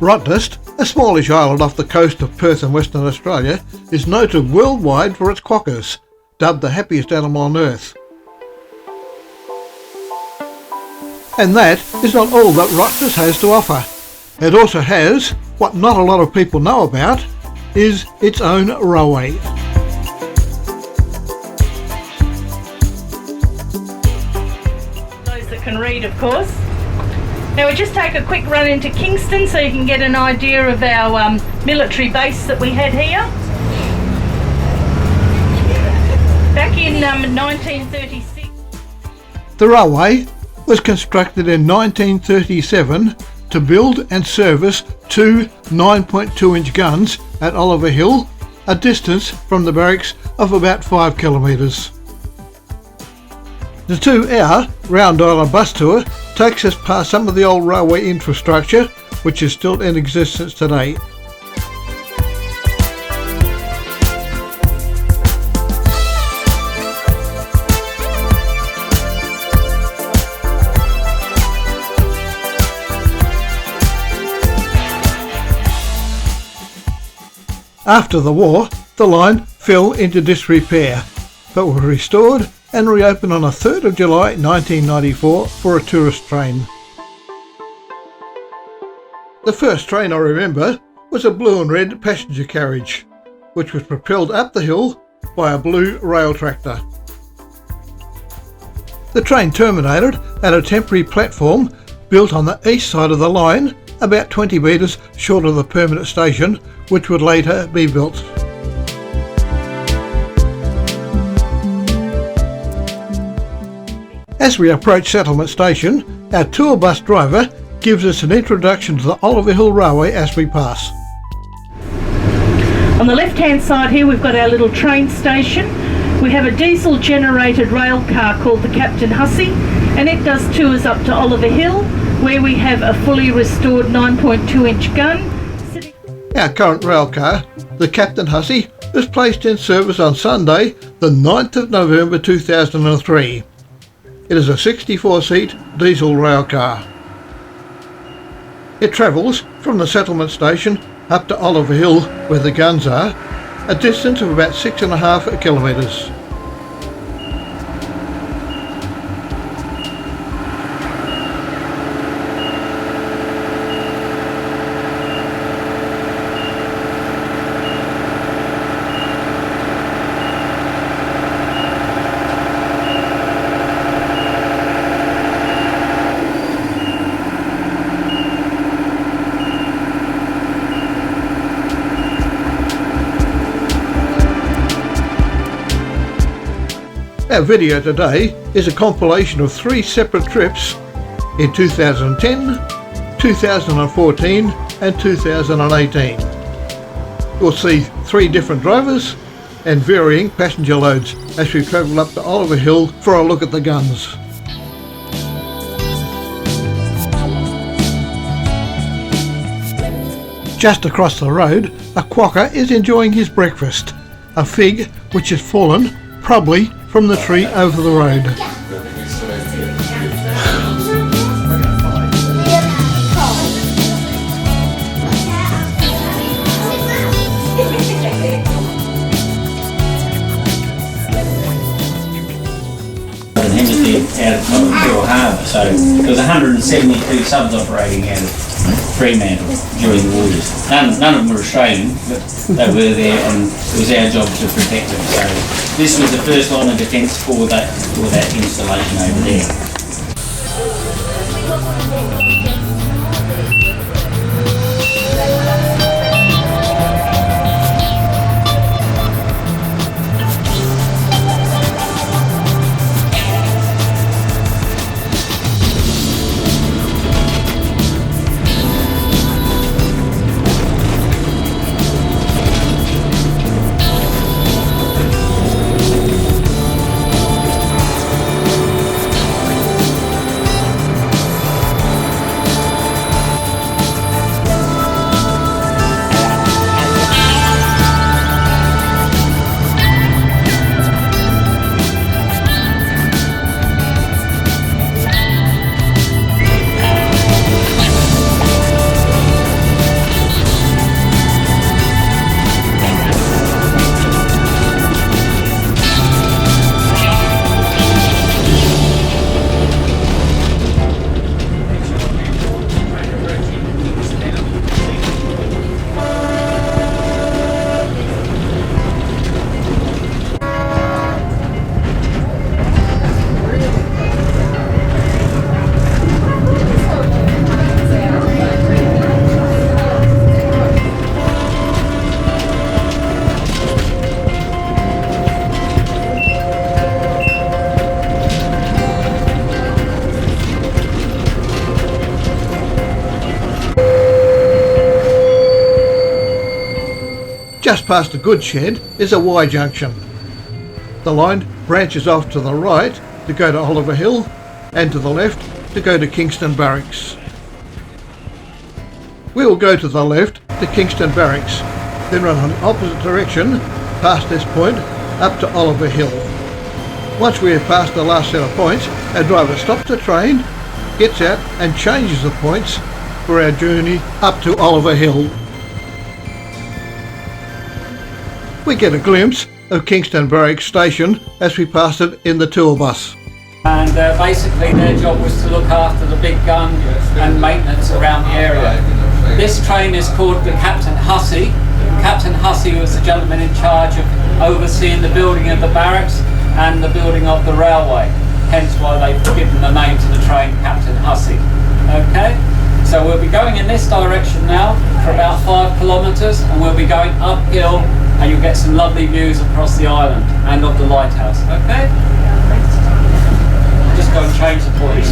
Rottnest, a smallish island off the coast of Perth in Western Australia, is noted worldwide for its quokkas, dubbed the happiest animal on earth. And that is not all that Rottnest has to offer. It also has, what not a lot of people know about, is its own railway. Those that can read, of course. Now we just take a quick run into Kingston so you can get an idea of our military base that we had here. Back in 1936. The railway was constructed in 1937 to build and service two 9.2-inch guns at Oliver Hill, a distance from the barracks of about 5 kilometres. The 2-hour Round Island bus tour takes us past some of the old railway infrastructure which is still in existence today. After the war, the line fell into disrepair, but was restored and reopened on the 3rd of July 1994 for a tourist train. The first train I remember was a blue and red passenger carriage, which was propelled up the hill by a blue rail tractor. The train terminated at a temporary platform built on the east side of the line, about 20 metres short of the permanent station, which would later be built. As we approach Settlement Station, our tour bus driver gives us an introduction to the Oliver Hill Railway as we pass. On the left hand side here we've got our little train station. We have a diesel generated rail car called the Captain Hussey, and it does tours up to Oliver Hill where we have a fully restored 9.2-inch gun. Our current rail car, the Captain Hussey, was placed in service on Sunday the 9th of November 2003. It is a 64-seat diesel rail car. It travels from the settlement station up to Oliver Hill where the guns are, a distance of about 6.5 kilometres. Our video today is a compilation of 3 separate trips in 2010, 2014 and 2018. You'll see 3 different drivers and varying passenger loads as we travel up to Oliver Hill for a look at the guns. Just across the road, a quokka is enjoying his breakfast, a fig which has fallen, probably from the tree over the road. Out of Pearl Harbor, so there was 172 subs operating out of Fremantle during the wars. None of them were Australian, but they were there, and it was our job to protect them. So this was the first line of defence for that installation over there. Just past the goods shed is a Y junction. The line branches off to the right to go to Oliver Hill and to the left to go to Kingston Barracks. We will go to the left to Kingston Barracks, then run in the opposite direction past this point up to Oliver Hill. Once we have passed the last set of points, our driver stops the train, gets out and changes the points for our journey up to Oliver Hill. We get a glimpse of Kingston Barracks station as we pass it in the tour bus. And basically their job was to look after the big gun and maintenance around the area. This train is called the Captain Hussey. Captain Hussey was the gentleman in charge of overseeing the building of the barracks and the building of the railway. Hence why they've given the name to the train Captain Hussey. Okay, so we'll be going in this direction now for about 5 kilometres, and we'll be going uphill, and you'll get some lovely views across the island and of the lighthouse. Okay? Just go and change the points.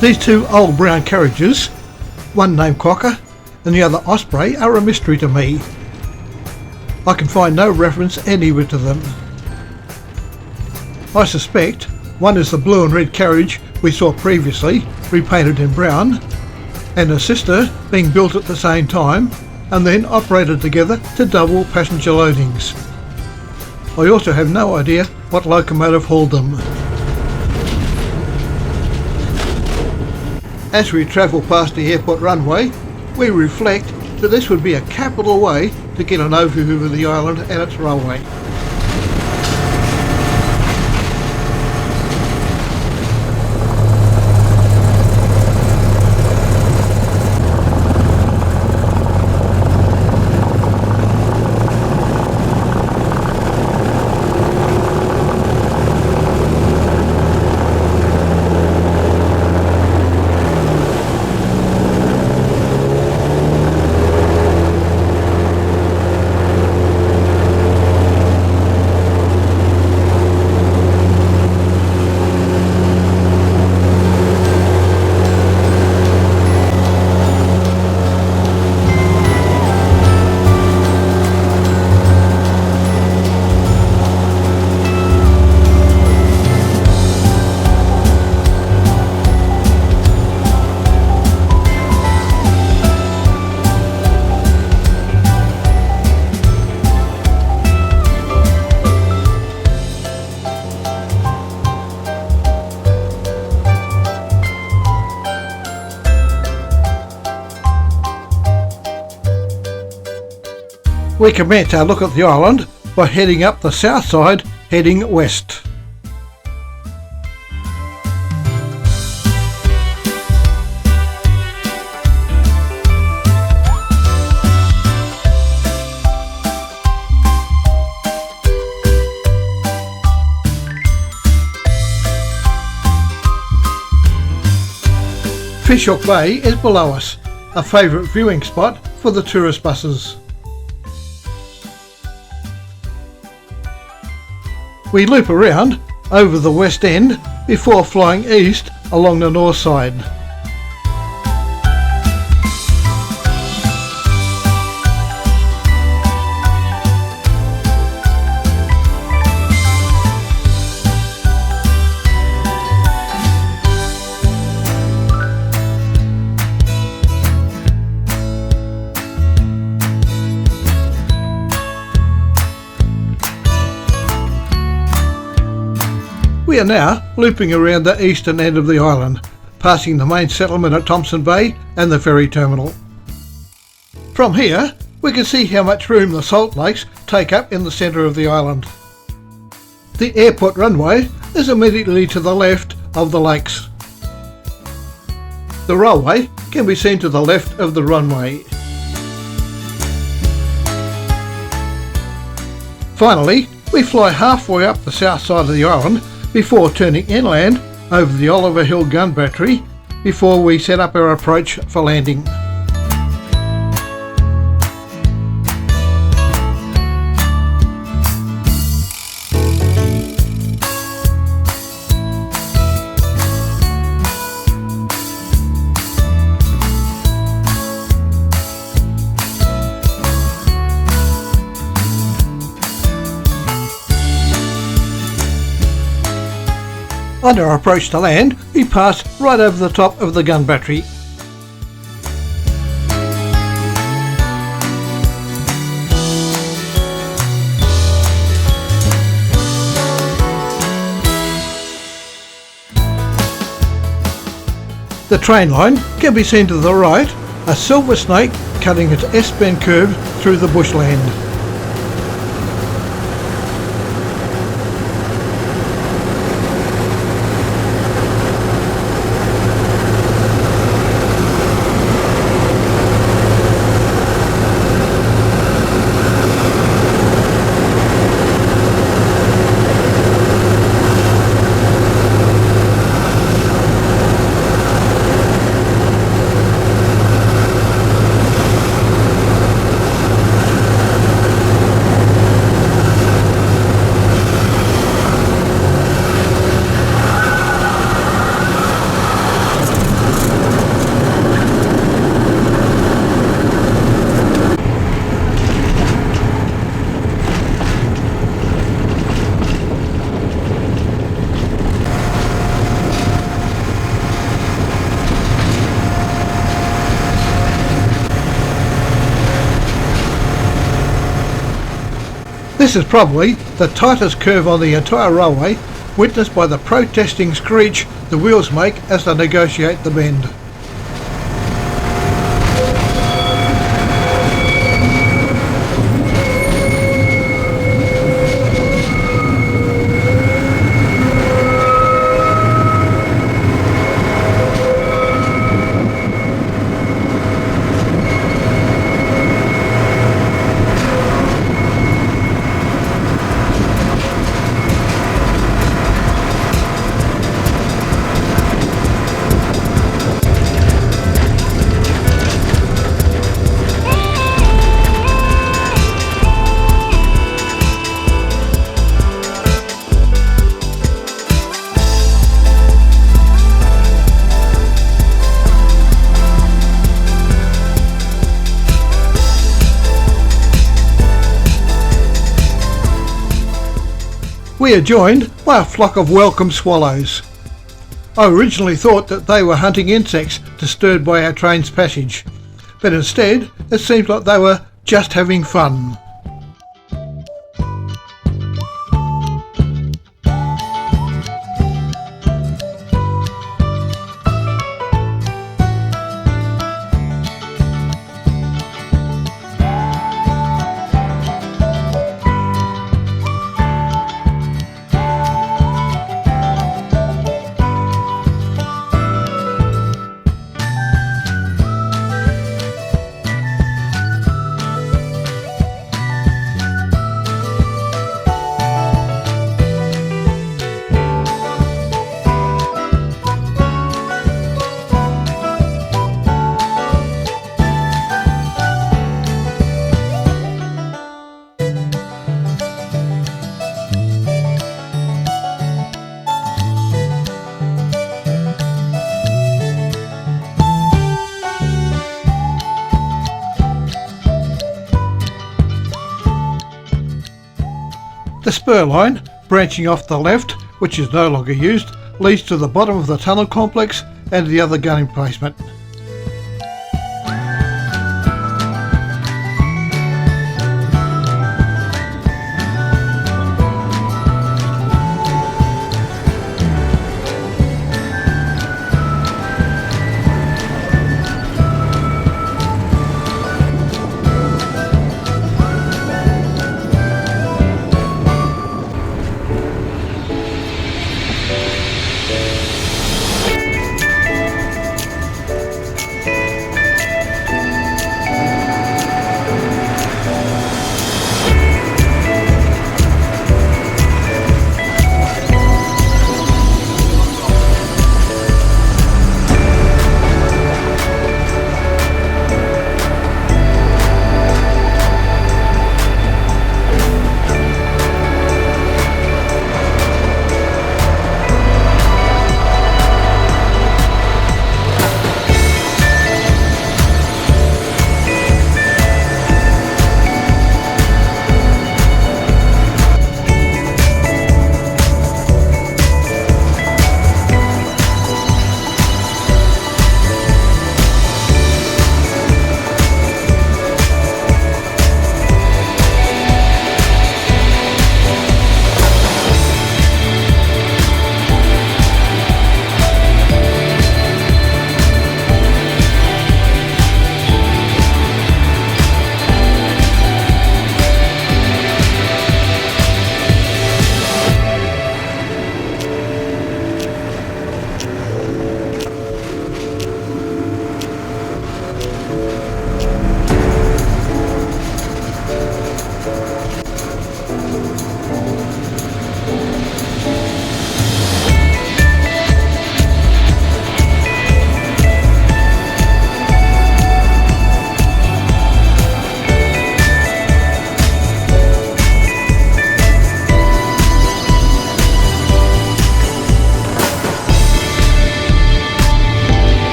These two old brown carriages, one named Crocker and the other Osprey, are a mystery to me. I can find no reference anywhere to them. I suspect one is the blue and red carriage we saw previously, repainted in brown, and a sister being built at the same time and then operated together to double passenger loadings. I also have no idea what locomotive hauled them. As we travel past the airport runway, we reflect that this would be a capital way to get an overview of the island and its railway. We commence our look at the island by heading up the south side heading west. Fishhook Bay is below us, a favourite viewing spot for the tourist buses. We loop around over the west end before flying east along the north side. We are now looping around the eastern end of the island, passing the main settlement at Thompson Bay and the ferry terminal. From here, we can see how much room the salt lakes take up in the centre of the island. The airport runway is immediately to the left of the lakes. The railway can be seen to the left of the runway. Finally, we fly halfway up the south side of the island before turning inland over the Oliver Hill gun battery before we set up our approach for landing. On our approach to land, we pass right over the top of the gun battery. The train line can be seen to the right, a silver snake cutting its S-bend curve through the bushland. This is probably the tightest curve on the entire railway, witnessed by the protesting screech the wheels make as they negotiate the bend. We are joined by a flock of welcome swallows. I originally thought that they were hunting insects disturbed by our train's passage, but instead it seems like they were just having fun. The spur line, branching off the left, which is no longer used, leads to the bottom of the tunnel complex and the other gun emplacement.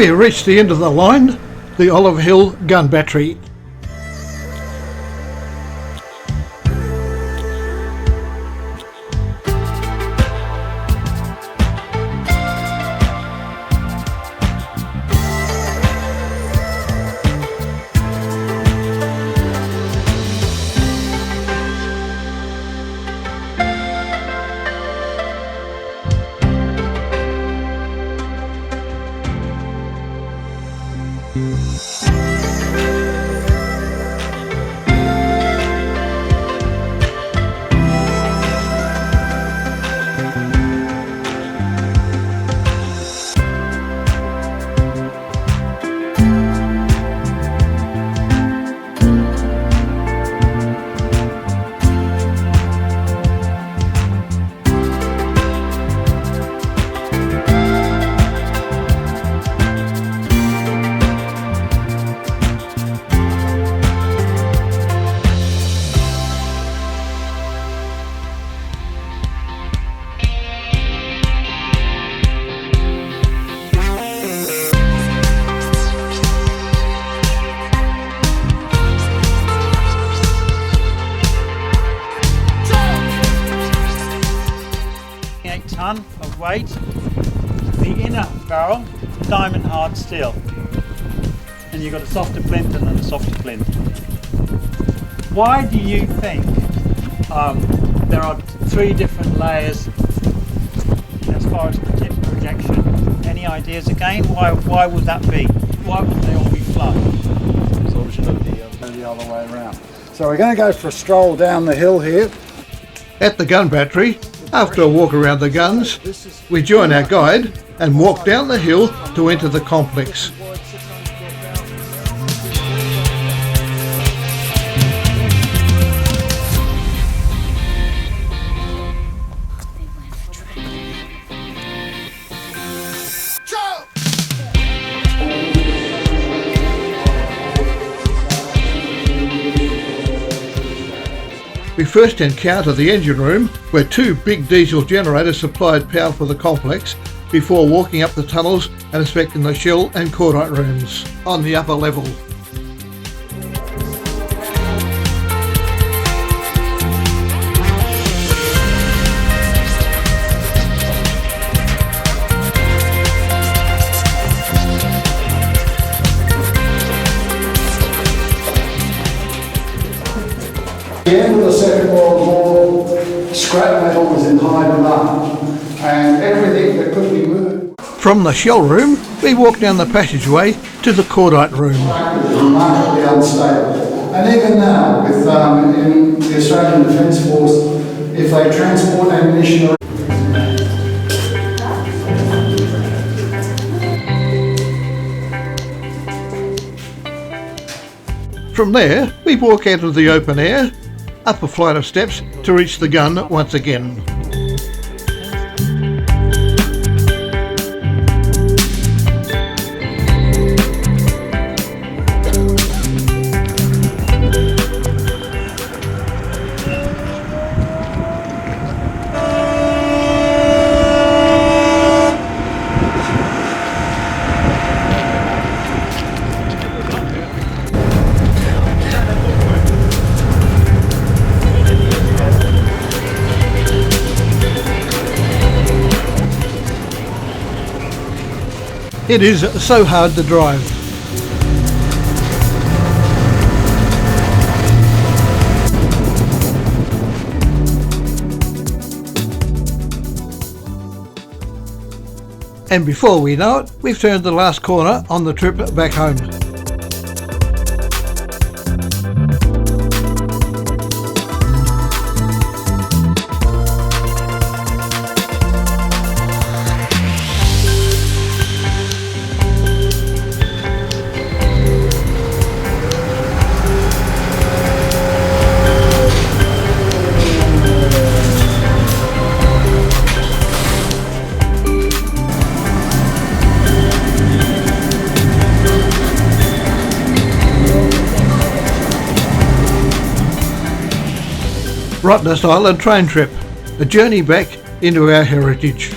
We have reached the end of the line, the Olive Hill gun battery. weight. The inner barrel, diamond hard steel. And you've got a softer plinth and a softer plinth. Why do you think there are 3 different layers as far as the tip projection? Any ideas again? Why would that be? Why wouldn't they all be flat? So we should have the other way around. So we're going to go for a stroll down the hill here. At the gun battery, after a walk around the guns, we join our guide and walk down the hill to enter the complex. We first encounter the engine room, where 2 big diesel generators supplied power for the complex, before walking up the tunnels and inspecting the shell and cordite rooms on the upper level. At the end of the Second World War, scrap metal was in high demand, and everything that could be moved. From the shell room, we walk down the passageway to the cordite room. Was remarkably unstable, and even now, with in the Australian Defence Force, if they transport ammunition. From there, we walk out of the open air, up a flight of steps to reach the gun once again. It is so hard to drive. And before we know it, we've turned the last corner on the trip back home. Rottnest Island train trip, a journey back into our heritage.